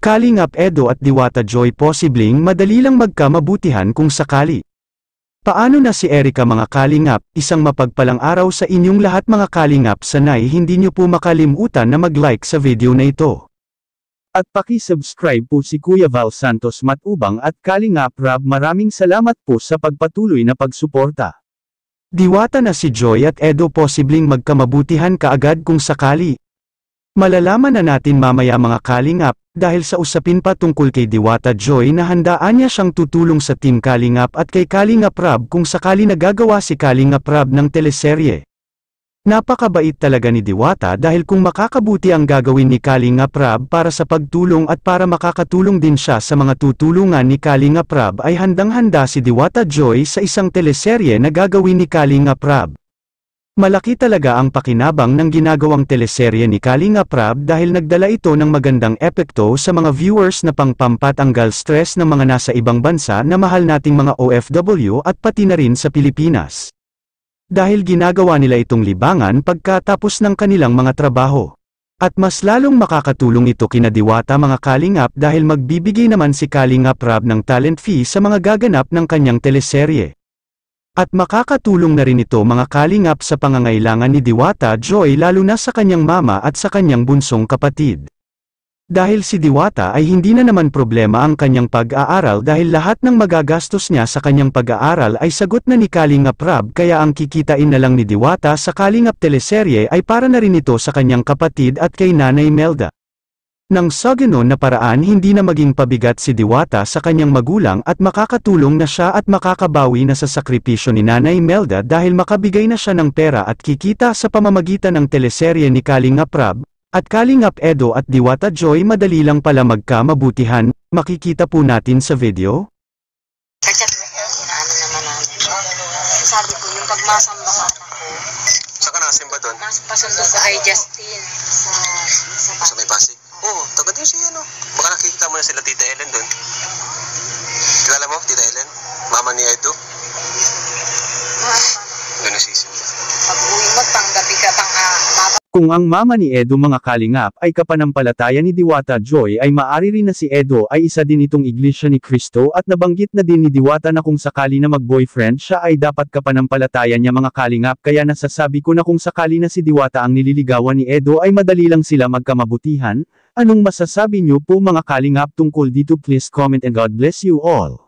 Kalingap Edo at Diwata Joy posibleng madali lang magkamabutihan kung sakali. Paano na si Erica mga Kalingap? Isang mapagpalang araw sa inyong lahat mga Kalingap, sanay hindi nyo po makalimutan na mag-like sa video na ito. At paki-subscribe po si Kuya Val Santos Matubang at Kalingap Rab, maraming salamat po sa pagpatuloy na pagsuporta. Diwata na si Joy at Edo posibleng magkamabutihan kaagad kung sakali. Malalaman na natin mamaya mga Kalingap, dahil sa usapin pa tungkol kay Diwata Joy na handaan niya siyang tutulong sa Team Kalingap at kay Kalingap Rab kung sakali nagagawa si Kalingap Rab ng teleserye. Napakabait talaga ni Diwata dahil kung makakabuti ang gagawin ni Kalingap Rab para sa pagtulong at para makakatulong din siya sa mga tutulungan ni Kalingap Rab ay handang-handa si Diwata Joy sa isang teleserye na gagawin ni Kalingap Rab. Malaki talaga ang pakinabang ng ginagawang teleserye ni Kalingap Rab dahil nagdala ito ng magandang epekto sa mga viewers na pangpampatanggal stress ng mga nasa ibang bansa na mahal nating mga OFW at pati na rin sa Pilipinas. Dahil ginagawa nila itong libangan pagkatapos ng kanilang mga trabaho. At mas lalong makakatulong ito kina Diwata mga Kalingap dahil magbibigay naman si Kalingap Rab ng talent fee sa mga gaganap ng kanyang teleserye. At makakatulong na rin ito mga Kalingap sa pangangailangan ni Diwata Joy lalo na sa kanyang mama at sa kanyang bunsong kapatid. Dahil si Diwata ay hindi na naman problema ang kanyang pag-aaral dahil lahat ng magagastos niya sa kanyang pag-aaral ay sagot na ni Kalingap Rab, kaya ang kikitain na lang ni Diwata sa Kalingap teleserye ay para na rin ito sa kanyang kapatid at kay Nanay Melda. Nang sa ganoon na paraan hindi na maging pabigat si Diwata sa kanyang magulang at makakatulong na siya at makakabawi na sa sakripisyo ni Nanay Melda dahil makabigay na siya ng pera at kikita sa pamamagitan ng teleserye ni Kalingap Rab, at Kalingap Edo at Diwata Joy madali lang pala magkamabutihan, makikita po natin sa video. Sabi ko yung pagmasamba sa anak ko. Saan ka nakasimba doon? Pasundo ko kay Justin Sa may Pasig? Oo, taga doon siya ano. Baka nakikita mo na sila Tita Ellen doon. Kilala mo, Tita Ellen? Mama ni Edo? Doon na season. Pag-uwi mo, pang-gabi ka, Kung ang mama ni Edo mga Kalingap ay kapanampalataya ni Diwata Joy ay maari rin na si Edo ay isa din itong Iglesia ni Cristo at nabanggit na din ni Diwata na kung sakali na mag-boyfriend siya ay dapat kapanampalataya niya mga Kalingap, kaya nasasabi ko na kung sakali na si Diwata ang nililigawan ni Edo ay madali lang sila magkamabutihan. Anong masasabi niyo po mga Kalingap tungkol dito? Please comment and God bless you all.